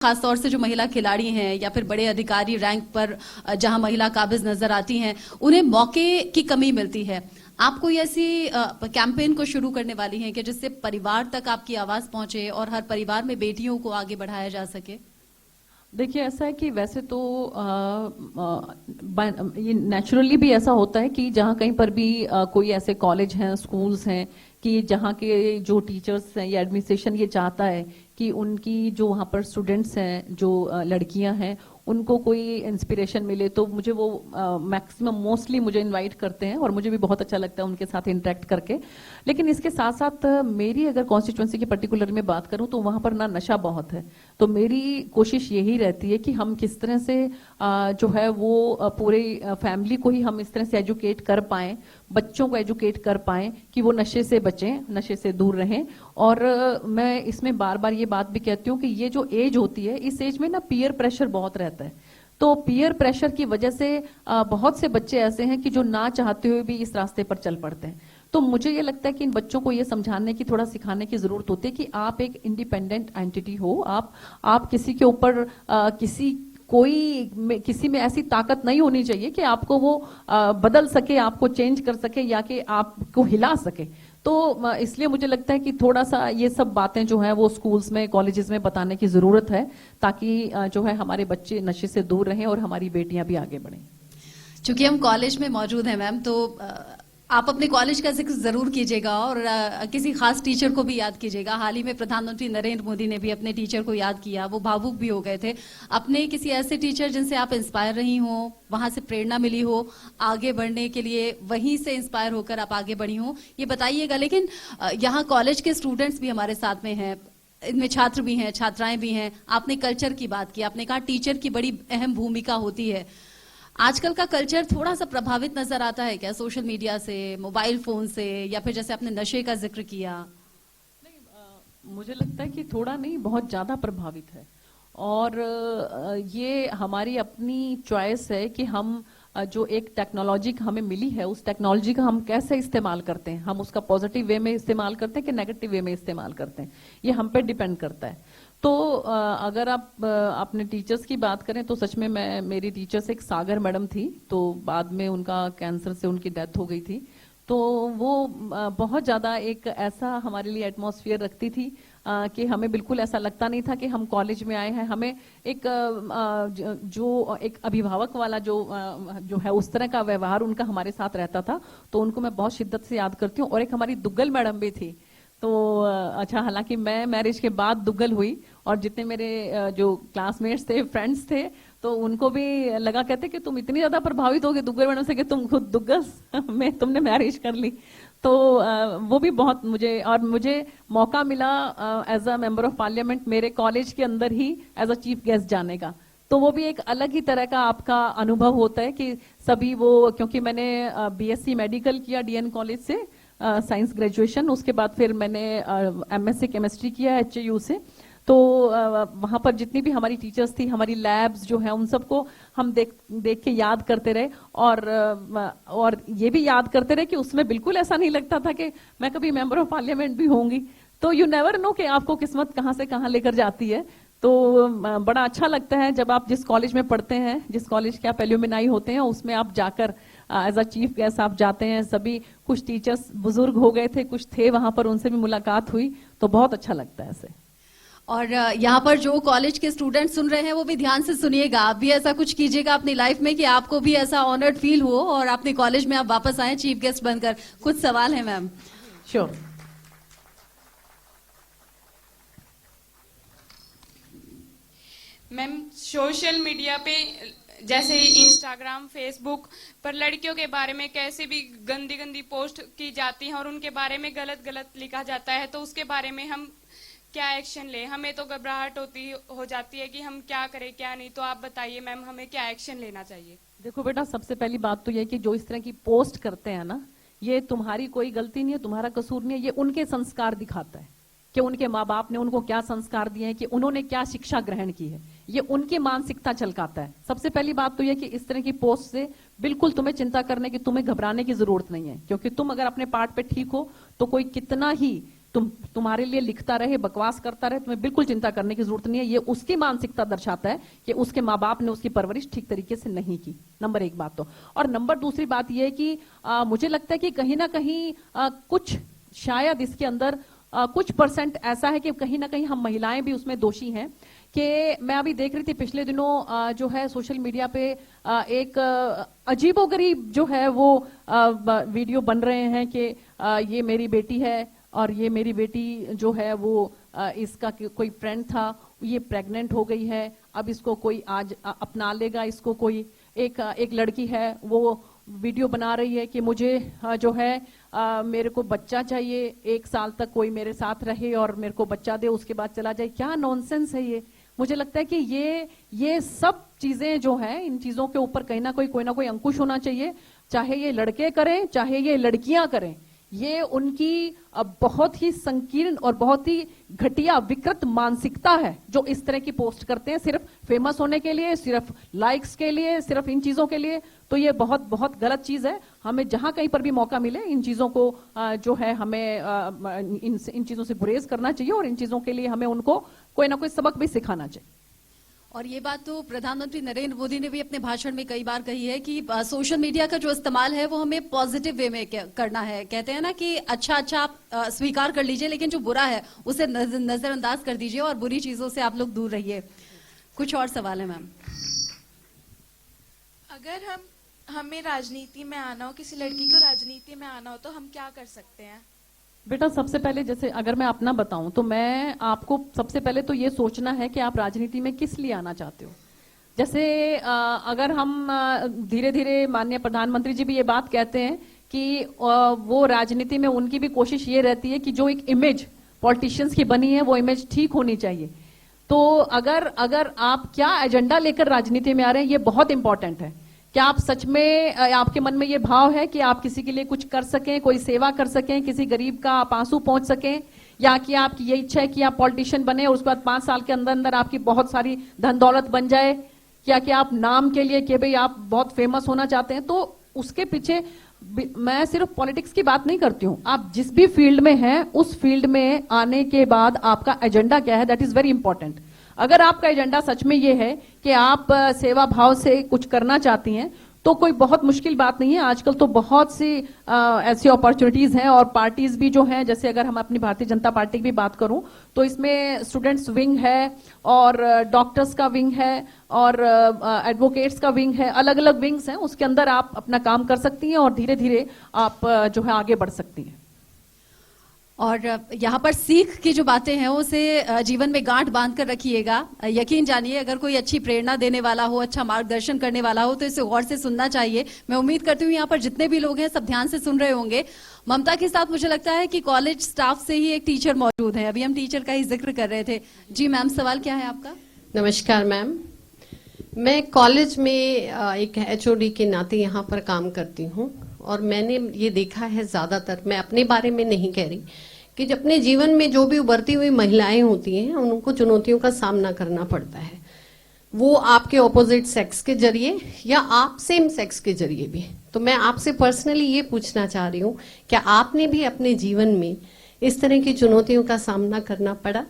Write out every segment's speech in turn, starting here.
खासतौर से जो महिला खिलाड़ी हैं या फिर बड़े अधिकारी रैंक पर जहां महिला काबिज नजर आती हैं, उन्हें मौके की कमी मिलती है। आप कोई ऐसी कैंपेन को शुरू करने वाली हैं कि जिससे परिवार तक आपकी आवाज पहुंचे और हर परिवार में बेटियों को आगे बढ़ाया जा सके? देखिए, ऐसा है कि वैसे तो ये नेचुरली भी ऐसा होता है कि जहाँ कहीं पर भी कोई ऐसे कॉलेज हैं, स्कूल्स हैं कि जहाँ के जो टीचर्स हैं या एडमिनिस्ट्रेशन ये चाहता है कि उनकी जो वहाँ पर स्टूडेंट्स हैं, जो लड़कियां हैं, उनको कोई इंस्पिरेशन मिले, तो मुझे वो मैक्सिमम मोस्टली मुझे इनवाइट करते हैं और मुझे भी बहुत अच्छा लगता है उनके साथ इंटरेक्ट करके। लेकिन इसके साथ साथ मेरी अगर कॉन्स्टिट्यूंसी की पर्टिकुलर में बात करूं तो वहां पर ना नशा बहुत है, तो मेरी कोशिश यही रहती है कि हम किस तरह से जो है वो पूरे फैमिली को ही हम इस तरह से एजुकेट कर पाएं, बच्चों को एजुकेट कर पाएं कि वो नशे से बचें, नशे से दूर रहें। और मैं इसमें बार बार ये बात भी कहती हूँ कि ये जो एज होती है, इस एज में ना पीयर प्रेशर बहुत रहता है। तो पीयर प्रेशर की वजह से बहुत से बच्चे ऐसे हैं कि जो ना चाहते हुए भी इस रास्ते पर चल पड़ते हैं। तो मुझे ये लगता है कि इन बच्चों को ये समझाने की, थोड़ा सिखाने की जरूरत होती है कि आप एक इंडिपेंडेंट एंटिटी हो, आप किसी के ऊपर किसी में ऐसी ताकत नहीं होनी चाहिए कि आपको वो बदल सके, आपको चेंज कर सके या कि आपको हिला सके। तो इसलिए मुझे लगता है कि थोड़ा सा ये सब बातें जो है वो स्कूल्स में, कॉलेजेस में बताने की जरूरत है, ताकि जो है हमारे बच्चे नशे से दूर रहें और हमारी बेटियां भी आगे बढ़ें। चूंकि हम कॉलेज में मौजूद हैं मैम, तो आप अपने कॉलेज का जिक्र जरूर कीजिएगा और किसी खास टीचर को भी याद कीजिएगा। हाल ही में प्रधानमंत्री नरेंद्र मोदी ने भी अपने टीचर को याद किया, वो भावुक भी हो गए थे। अपने किसी ऐसे टीचर जिनसे आप इंस्पायर रही हो, वहां से प्रेरणा मिली हो आगे बढ़ने के लिए, वहीं से इंस्पायर होकर आप आगे बढ़ी हो, ये बताइएगा। लेकिन यहाँ कॉलेज के स्टूडेंट्स भी हमारे साथ में हैं, इनमें छात्र भी हैं, छात्राएं भी हैं। आपने कल्चर की बात की, आपने कहा टीचर की बड़ी अहम भूमिका होती है। आजकल का कल्चर थोड़ा सा प्रभावित नजर आता है क्या सोशल मीडिया से, मोबाइल फोन से, या फिर जैसे आपने नशे का जिक्र किया? नहीं, मुझे लगता है कि थोड़ा नहीं, बहुत ज्यादा प्रभावित है। और ये हमारी अपनी चॉइस है कि हम जो एक टेक्नोलॉजी हमें मिली है, उस टेक्नोलॉजी का हम कैसे इस्तेमाल करते हैं। हम उसका पॉजिटिव वे में इस्तेमाल करते हैं कि नेगेटिव वे में इस्तेमाल करते हैं, ये हम पे डिपेंड करता है। तो अगर आप अपने टीचर्स की बात करें तो सच में मेरी टीचर्स एक सागर मैडम थी, तो बाद में उनका कैंसर से उनकी डेथ हो गई थी। तो वो बहुत ज्यादा एक ऐसा हमारे लिए एटमॉस्फेयर रखती थी कि हमें बिल्कुल ऐसा लगता नहीं था कि हम कॉलेज में आए हैं। हमें एक जो एक अभिभावक वाला जो है, उस तरह का व्यवहार उनका हमारे साथ रहता था। तो उनको मैं बहुत शिद्दत से याद करती हूँ। और एक हमारी दुग्गल मैडम भी थी। तो अच्छा, हालांकि मैं मैरिज के बाद दुग्गल हुई और जितने मेरे जो क्लासमेट्स थे, फ्रेंड्स थे, तो उनको भी लगा, कहते कि तुम इतनी ज्यादा प्रभावित हो गए दुग्गल मैडम से कि तुम खुद दुग्गल में तुमने मैरिज कर ली। तो वो भी बहुत मुझे मौका मिला as a member of parliament मेरे कॉलेज के अंदर ही एज अ चीफ गेस्ट जाने का। तो वो भी एक अलग ही तरह का आपका अनुभव होता है कि सभी वो, क्योंकि मैंने बीएससी मेडिकल किया डीएन कॉलेज से, साइंस ग्रेजुएशन, उसके बाद फिर मैंने एमएससी केमिस्ट्री किया एचयू से। तो वहां पर जितनी भी हमारी टीचर्स थी, हमारी लैब्स जो है, उन सबको हम देख के याद करते रहे और ये भी याद करते रहे कि उसमें बिल्कुल ऐसा नहीं लगता था कि मैं कभी मेंबर ऑफ पार्लियामेंट भी होंगी। तो यू नेवर नो कि आपको किस्मत कहां से कहां लेकर जाती है। तो बड़ा अच्छा लगता है जब आप जिस कॉलेज में पढ़ते हैं, जिस कॉलेज के आप एल्यूमिनाई होते हैं, उसमें आप जाकर एज अ चीफ गेस्ट आप जाते हैं। सभी कुछ टीचर्स बुजुर्ग हो गए थे, कुछ थे वहां पर, उनसे भी मुलाकात हुई, तो बहुत अच्छा लगता है ऐसे। और यहाँ पर जो कॉलेज के स्टूडेंट सुन रहे हैं वो भी ध्यान से सुनिएगा। आप भी ऐसा कुछ कीजिएगा अपनी लाइफ में कि आपको भी ऐसा ऑनर्ड फील हो और अपने कॉलेज में आप वापस आए चीफ गेस्ट बनकर। कुछ सवाल है ma'am? Sure. Ma'am, social media पे जैसे इंस्टाग्राम, फेसबुक पर लड़कियों के बारे में कैसे भी गंदी गंदी पोस्ट की जाती हैं और उनके बारे में गलत गलत लिखा जाता है, तो उसके बारे में हम क्या एक्शन लें? हमें तो घबराहट हो जाती है कि हम क्या करें क्या नहीं। तो आप बताइए मैम, हमें क्या एक्शन लेना चाहिए? देखो बेटा, सबसे पहली बात तो यह कि जो इस तरह की पोस्ट करते हैं ना, ये तुम्हारी कोई गलती नहीं है, तुम्हारा कसूर नहीं है। ये उनके संस्कार दिखाता है कि उनके माँ बाप ने उनको क्या संस्कार दिए हैं, कि उन्होंने क्या शिक्षा ग्रहण की है। ये उनकी मानसिकता झलकाता है। सबसे पहली बात तो यह कि इस तरह की पोस्ट से बिल्कुल तुम्हें चिंता करने की, तुम्हें घबराने की जरूरत नहीं है, क्योंकि तुम अगर अपने पार्ट पे ठीक हो तो कोई कितना ही तुम्हारे लिए लिखता रहे, बकवास करता रहे, तुम्हें बिल्कुल चिंता करने की जरूरत नहीं है। ये उसकी मानसिकता दर्शाता है कि उसके माँ बाप ने उसकी परवरिश ठीक तरीके से नहीं की। नंबर एक बात तो। और नंबर दूसरी बात यह है कि मुझे लगता है कि कहीं ना कहीं कुछ शायद इसके अंदर कुछ परसेंट ऐसा है कि कहीं ना कहीं हम महिलाएं भी उसमें दोषी हैं। कि मैं अभी देख रही थी पिछले दिनों जो है सोशल मीडिया पे एक अजीबोगरीब जो है वो वीडियो बन रहे हैं कि ये मेरी बेटी है और ये मेरी बेटी जो है वो इसका कोई फ्रेंड था, ये प्रेग्नेंट हो गई है, अब इसको कोई आज अपना लेगा, इसको कोई एक लड़की है वो वीडियो बना रही है कि मुझे जो है मेरे को बच्चा चाहिए, 1 साल तक कोई मेरे साथ रहे और मेरे को बच्चा दे, उसके बाद चला जाए। क्या नॉनसेंस है ये। मुझे लगता है कि ये सब चीजें जो है, इन चीजों के ऊपर कहीं ना कोई अंकुश होना चाहिए। चाहे ये लड़के करें चाहे ये लड़कियां करें, ये उनकी बहुत ही संकीर्ण और बहुत ही घटिया विकृत मानसिकता है जो इस तरह की पोस्ट करते हैं सिर्फ फेमस होने के लिए, सिर्फ लाइक्स के लिए, सिर्फ इन चीजों के लिए। तो ये बहुत बहुत गलत चीज है। हमें जहां कहीं पर भी मौका मिले इन चीजों को जो है हमें इन चीजों से गुरेज करना चाहिए और इन चीजों के लिए हमें उनको कोई ना कोई सबक भी सिखाना चाहिए। और ये बात तो प्रधानमंत्री नरेंद्र मोदी ने भी अपने भाषण में कई बार कही है कि सोशल मीडिया का जो इस्तेमाल है वो हमें पॉजिटिव वे में करना है। कहते हैं ना कि अच्छा आप स्वीकार कर लीजिए, लेकिन जो बुरा है उसे नजरअंदाज कर दीजिए और बुरी चीजों से आप लोग दूर रहिए। कुछ और सवाल है मैम? अगर हमें राजनीति में आना हो, किसी लड़की को राजनीति में आना हो, तो हम क्या कर सकते हैं? बेटा सबसे पहले जैसे अगर मैं अपना बताऊं तो मैं आपको सबसे पहले तो ये सोचना है कि आप राजनीति में किस लिए आना चाहते हो। जैसे अगर हम धीरे धीरे माननीय प्रधानमंत्री जी भी ये बात कहते हैं कि वो राजनीति में उनकी भी कोशिश ये रहती है कि जो एक इमेज पॉलिटिशियंस की बनी है वो इमेज ठीक होनी चाहिए। तो अगर आप क्या एजेंडा लेकर राजनीति में आ रहे हैं ये बहुत इंपॉर्टेंट है। क्या आप सच में आपके मन में ये भाव है कि आप किसी के लिए कुछ कर सकें, कोई सेवा कर सकें, किसी गरीब का आप आंसू पहुंच सकें, या कि आपकी ये इच्छा है कि आप पॉलिटिशियन बने और उसके बाद 5 साल के अंदर अंदर आपकी बहुत सारी धन दौलत बन जाए, या कि आप नाम के लिए कि भाई आप बहुत फेमस होना चाहते हैं। तो उसके पीछे मैं सिर्फ पॉलिटिक्स की बात नहीं करती हूं, आप जिस भी फील्ड में हैं उस फील्ड में आने के बाद आपका एजेंडा क्या है, दैट इज वेरी इंपॉर्टेंट। अगर आपका एजेंडा सच में ये है कि आप सेवा भाव से कुछ करना चाहती हैं तो कोई बहुत मुश्किल बात नहीं है। आजकल तो बहुत सी ऐसी अपॉर्चुनिटीज हैं और पार्टीज भी जो हैं, जैसे अगर हम अपनी भारतीय जनता पार्टी की भी बात करूं तो इसमें स्टूडेंट्स विंग है और डॉक्टर्स का विंग है और एडवोकेट्स का विंग है, अलग अलग विंग्स हैं। उसके अंदर आप अपना काम कर सकती हैं और धीरे धीरे आप जो है आगे बढ़ सकती हैं। और यहाँ पर सीख की जो बातें हैं उसे जीवन में गांठ बांध कर रखिएगा। यकीन जानिए अगर कोई अच्छी प्रेरणा देने वाला हो, अच्छा मार्गदर्शन करने वाला हो तो इसे गौर से सुनना चाहिए। मैं उम्मीद करती हूँ यहाँ पर जितने भी लोग हैं सब ध्यान से सुन रहे होंगे। ममता के साथ मुझे लगता है कि कॉलेज स्टाफ से ही एक टीचर मौजूद है। अभी हम टीचर का ही जिक्र कर रहे थे। जी मैम, सवाल क्या है आपका? नमस्कार मैम, मैं कॉलेज में एक HOD के नाते यहाँ पर काम करती हूँ और मैंने ये देखा है, ज्यादातर मैं अपने बारे में नहीं कह रही, कि जब अपने जीवन में जो भी उभरती हुई महिलाएं होती हैं उनको चुनौतियों का सामना करना पड़ता है। वो आपके ऑपोजिट सेक्स के जरिए या आप सेम सेक्स के जरिए भी। तो मैं आपसे पर्सनली ये पूछना चाह रही हूँ, क्या आपने भी अपने जीवन में इस तरह की चुनौतियों का सामना करना पड़ा?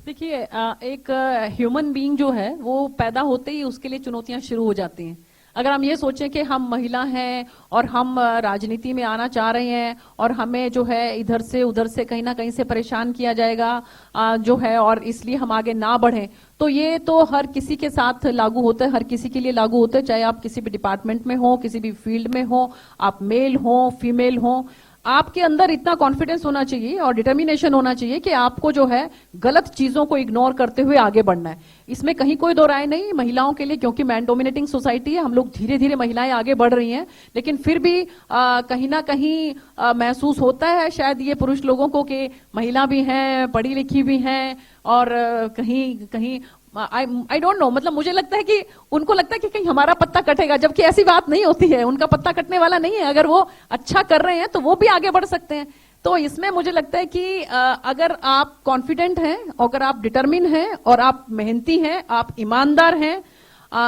देखिए, एक ह्यूमन बीइंग जो है वो पैदा होते ही उसके लिए चुनौतियां शुरू हो जाती हैं। अगर हम ये सोचें कि हम महिला हैं और हम राजनीति में आना चाह रहे हैं और हमें जो है इधर से उधर से कहीं ना कहीं से परेशान किया जाएगा जो है, और इसलिए हम आगे ना बढ़ें, तो ये तो हर किसी के साथ लागू होता है, हर किसी के लिए लागू होता है, चाहे आप किसी भी डिपार्टमेंट में हो, किसी भी फील्ड में हो, आप मेल हो फीमेल हो। आपके अंदर इतना कॉन्फिडेंस होना चाहिए और डिटर्मिनेशन होना चाहिए कि आपको जो है गलत चीजों को इग्नोर करते हुए आगे बढ़ना है। इसमें कहीं कोई दो राय नहीं महिलाओं के लिए, क्योंकि मैन डोमिनेटिंग सोसाइटी है। हम लोग धीरे धीरे महिलाएं आगे बढ़ रही हैं, लेकिन फिर भी कहीं ना कहीं महसूस होता है शायद ये पुरुष लोगों को कि महिला भी हैं, पढ़ी लिखी भी हैं, और कहीं कहीं आई डोंट नो, मतलब मुझे लगता है कि उनको लगता है कि कहीं हमारा पत्ता कटेगा, जबकि ऐसी बात नहीं होती है। उनका पत्ता कटने वाला नहीं है। अगर वो अच्छा कर रहे हैं तो वो भी आगे बढ़ सकते हैं। तो इसमें मुझे लगता है कि अगर आप कॉन्फिडेंट हैं, अगर आप डिटर्मिन हैं और आप मेहनती हैं, आप ईमानदार हैं,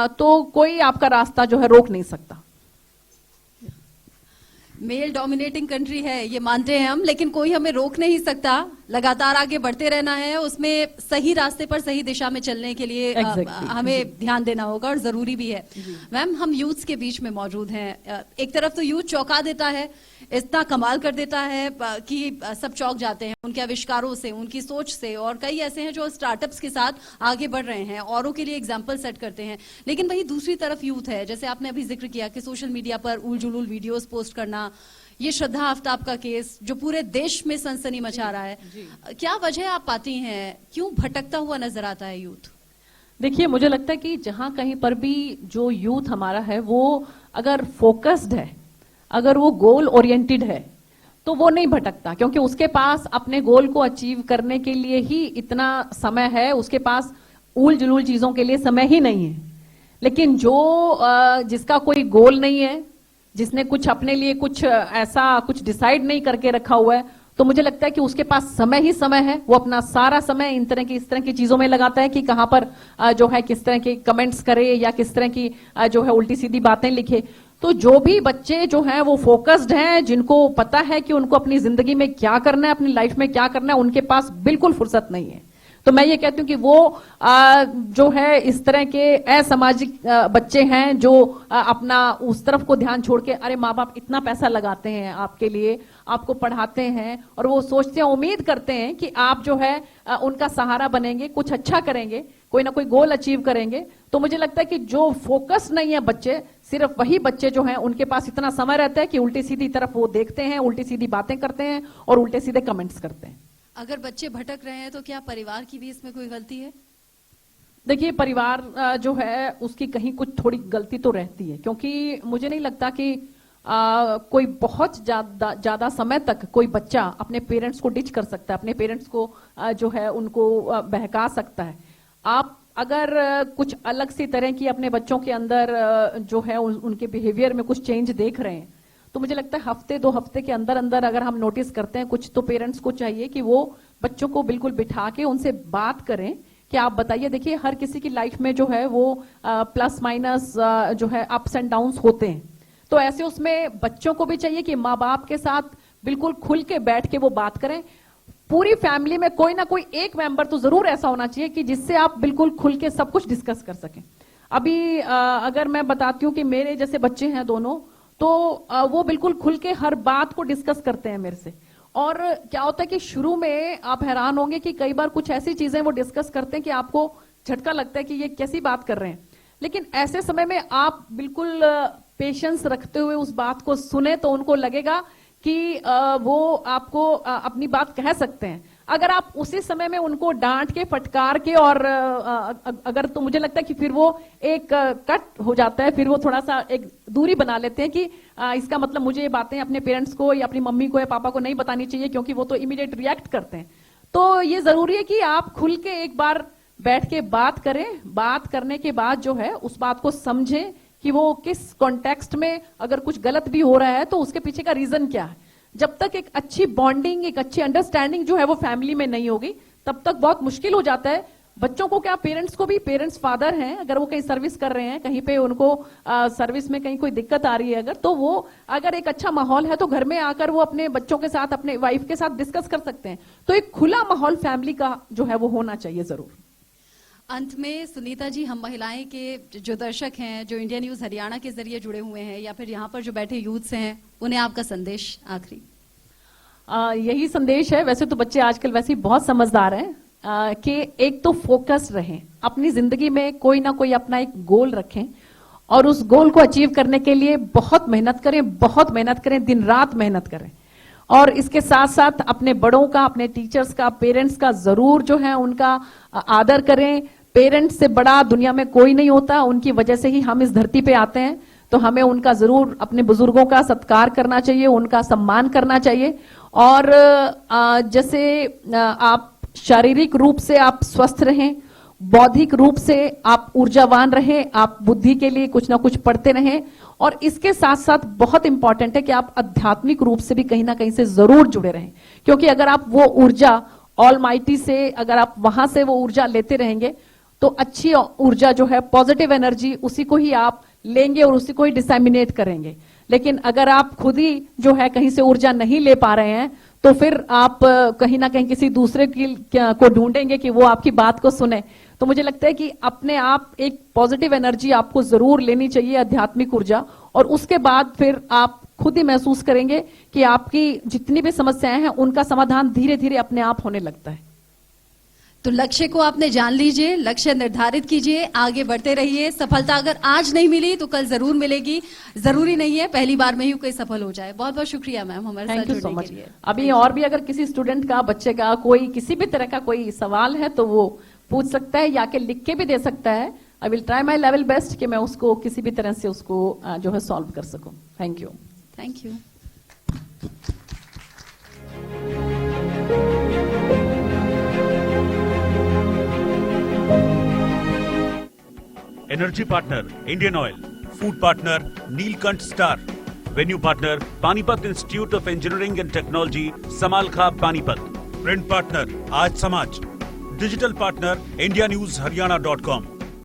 तो कोई आपका रास्ता जो है रोक नहीं सकता। मेल डोमिनेटिंग कंट्री है ये मानते हैं हम, लेकिन कोई हमें रोक नहीं सकता। लगातार आगे बढ़ते रहना है, उसमें सही रास्ते पर सही दिशा में चलने के लिए हमें ध्यान देना होगा और जरूरी भी है। मैम, हम यूथ के बीच में मौजूद हैं। एक तरफ तो यूथ चौंका देता है, इतना कमाल कर देता है कि सब चौंक जाते हैं उनके आविष्कारों से, उनकी सोच से, और कई ऐसे हैं जो स्टार्टअप्स के साथ आगे बढ़ रहे हैं, औरों के लिए एग्जाम्पल सेट करते हैं। लेकिन वही दूसरी तरफ यूथ है, जैसे आपने अभी जिक्र किया कि सोशल मीडिया पर उल जुलूल वीडियोस पोस्ट करना, ये श्रद्धा आफ्ताब का केस जो पूरे देश में सनसनी मचा रहा है, क्या वजह आप पाती हैं, क्यों भटकता हुआ नजर आता है यूथ? देखिए, मुझे लगता है कि जहां कहीं पर भी जो यूथ हमारा है वो अगर फोकस्ड है, अगर वो गोल ओरिएंटेड है, तो वो नहीं भटकता, क्योंकि उसके पास अपने गोल को अचीव करने के लिए ही इतना समय है, उसके पास उल जुलूल चीजों के लिए समय ही नहीं है। लेकिन जो जिसका कोई गोल नहीं है, जिसने कुछ अपने लिए कुछ ऐसा कुछ डिसाइड नहीं करके रखा हुआ है, तो मुझे लगता है कि उसके पास समय ही समय है। वो अपना सारा समय इस तरह की चीजों में लगाता है कि कहां पर जो है किस तरह के कमेंट्स करे या किस तरह की जो है उल्टी सीधी बातें लिखे। तो जो भी बच्चे जो हैं वो फोकस्ड हैं, जिनको पता है कि उनको अपनी जिंदगी में क्या करना है, अपनी लाइफ में क्या करना है, उनके पास बिल्कुल फुर्सत नहीं है। तो मैं ये कहती हूँ कि वो जो है इस तरह के असामाजिक बच्चे हैं जो अपना उस तरफ को ध्यान छोड़ के, अरे माँ बाप इतना पैसा लगाते हैं आपके लिए, आपको पढ़ाते हैं, और वो सोचते हैं, उम्मीद करते हैं कि आप जो है उनका सहारा बनेंगे, कुछ अच्छा करेंगे, कोई ना कोई गोल अचीव करेंगे। तो मुझे लगता है कि जो फोकस नहीं है बच्चे, सिर्फ वही बच्चे जो हैं उनके पास इतना समय रहता है कि उल्टी सीधी तरफ वो देखते हैं, उल्टी सीधी बातें करते हैं और उल्टे सीधे कमेंट्स करते हैं। अगर बच्चे भटक रहे हैं तो क्या परिवार की भी इसमें कोई गलती है? देखिए, परिवार जो है उसकी कहीं कुछ थोड़ी गलती तो रहती है, क्योंकि मुझे नहीं लगता कि कोई बहुत ज्यादा समय तक कोई बच्चा अपने पेरेंट्स को डिच कर सकता है, अपने पेरेंट्स को जो है उनको बहका सकता है। आप अगर कुछ अलग सी तरह की अपने बच्चों के अंदर जो है उनके बिहेवियर में कुछ चेंज देख रहे हैं, तो मुझे लगता है हफ्ते 2 हफ्ते के अंदर अंदर अगर हम नोटिस करते हैं कुछ, तो पेरेंट्स को चाहिए कि वो बच्चों को बिल्कुल बिठा के उनसे बात करें कि आप बताइए। देखिए, हर किसी की लाइफ में जो है वो प्लस माइनस जो है अप्स एंड डाउन्स होते हैं। तो ऐसे उसमें बच्चों को भी चाहिए कि माँ बाप के साथ बिल्कुल खुल के बैठ के वो बात करें। पूरी फैमिली में कोई ना कोई एक मेंबर तो जरूर ऐसा होना चाहिए कि जिससे आप बिल्कुल खुल के सब कुछ डिस्कस कर सकें। अभी अगर मैं बताती हूँ कि मेरे जैसे बच्चे हैं दोनों, तो वो बिल्कुल खुल के हर बात को डिस्कस करते हैं मेरे से। और क्या होता है कि शुरू में आप हैरान होंगे कि कई बार कुछ ऐसी चीजें वो डिस्कस करते हैं कि आपको झटका लगता है कि ये कैसी बात कर रहे हैं। लेकिन ऐसे समय में आप बिल्कुल पेशेंस रखते हुए उस बात को सुने, तो उनको लगेगा कि वो आपको अपनी बात कह सकते हैं। अगर आप उसी समय में उनको डांट के, फटकार के और अगर, तो मुझे लगता है कि फिर वो एक कट हो जाता है, फिर वो थोड़ा सा एक दूरी बना लेते हैं कि इसका मतलब मुझे ये बातें अपने पेरेंट्स को या अपनी मम्मी को या पापा को नहीं बतानी चाहिए, क्योंकि वो तो इमीडिएट रिएक्ट करते हैं। तो ये जरूरी है कि आप खुल के एक बार बैठ के बात करें। बात करने के बाद जो है उस बात को समझें कि वो किस कॉन्टेक्स्ट में, अगर कुछ गलत भी हो रहा है तो उसके पीछे का रीजन क्या है। जब तक एक अच्छी बॉन्डिंग, एक अच्छी अंडरस्टैंडिंग जो है वो फैमिली में नहीं होगी, तब तक बहुत मुश्किल हो जाता है। बच्चों को क्या, पेरेंट्स को भी, पेरेंट्स फादर हैं, अगर वो कहीं सर्विस कर रहे हैं, कहीं पे उनको सर्विस में कहीं कोई दिक्कत आ रही है अगर, तो वो अगर एक अच्छा माहौल है तो घर में आकर वो अपने बच्चों के साथ, अपने वाइफ के साथ डिस्कस कर सकते हैं। तो एक खुला माहौल फैमिली का जो है वो होना चाहिए जरूर। अंत में सुनीता जी, हम महिलाएं के जो दर्शक हैं, जो इंडिया न्यूज हरियाणा के जरिए जुड़े हुए हैं, या फिर यहाँ पर जो बैठे यूथ हैं, उन्हें आपका संदेश आखिरी? यही संदेश है। वैसे तो बच्चे आजकल वैसे ही बहुत समझदार हैं कि एक तो फोकस रहें, अपनी जिंदगी में कोई ना कोई अपना एक गोल रखें और उस गोल को अचीव करने के लिए बहुत मेहनत करें, बहुत मेहनत करें, दिन रात मेहनत करें। और इसके साथ साथ अपने बड़ों का, अपने टीचर्स का, पेरेंट्स का जरूर जो है उनका आदर करें। पेरेंट्स से बड़ा दुनिया में कोई नहीं होता, उनकी वजह से ही हम इस धरती पे आते हैं। तो हमें उनका जरूर, अपने बुजुर्गों का सत्कार करना चाहिए, उनका सम्मान करना चाहिए। और जैसे आप शारीरिक रूप से आप स्वस्थ रहें, बौद्धिक रूप से आप ऊर्जावान रहें, आप बुद्धि के लिए कुछ ना कुछ पढ़ते रहें। और इसके साथ साथ बहुत इंपॉर्टेंट है कि आप आध्यात्मिक रूप से भी कहीं ना कहीं से जरूर जुड़े रहें, क्योंकि अगर आप वो ऊर्जा ऑलमाइटी से, अगर आप वहां से वो ऊर्जा लेते रहेंगे, तो अच्छी ऊर्जा जो है, पॉजिटिव एनर्जी, उसी को ही आप लेंगे और उसी को ही डिसेमिनेट करेंगे। लेकिन अगर आप खुद ही जो है कहीं से ऊर्जा नहीं ले पा रहे हैं, तो फिर आप कहीं ना कहीं किसी दूसरे को ढूंढेंगे कि वो आपकी बात को सुने। तो मुझे लगता है कि अपने आप एक पॉजिटिव एनर्जी आपको जरूर लेनी चाहिए, आध्यात्मिक ऊर्जा, और उसके बाद फिर आप खुद ही महसूस करेंगे कि आपकी जितनी भी समस्याएं हैं उनका समाधान धीरे धीरे अपने आप होने लगता है। तो लक्ष्य को आपने जान लीजिए, लक्ष्य निर्धारित कीजिए, आगे बढ़ते रहिए। सफलता अगर आज नहीं मिली तो कल जरूर मिलेगी, जरूरी नहीं है पहली बार में ही कोई सफल हो जाए। बहुत बहुत शुक्रिया मैम हमारे साथ जुड़ने के लिए। अभी और भी अगर किसी स्टूडेंट का, बच्चे का कोई किसी भी तरह का कोई सवाल है तो वो पूछ सकता है या के लिख के भी दे सकता है। I will try my level best कि मैं उसको किसी भी तरह से उसको जो है सॉल्व कर सकूं। Thank you. Thank you. Energy partner Indian oil, food partner Neelkanth star, venue partner Panipat institute of engineering and technology Samalkha Panipat, print partner आज समाज, डिजिटल पार्टनर इंडिया न्यूज हरियाणा.com।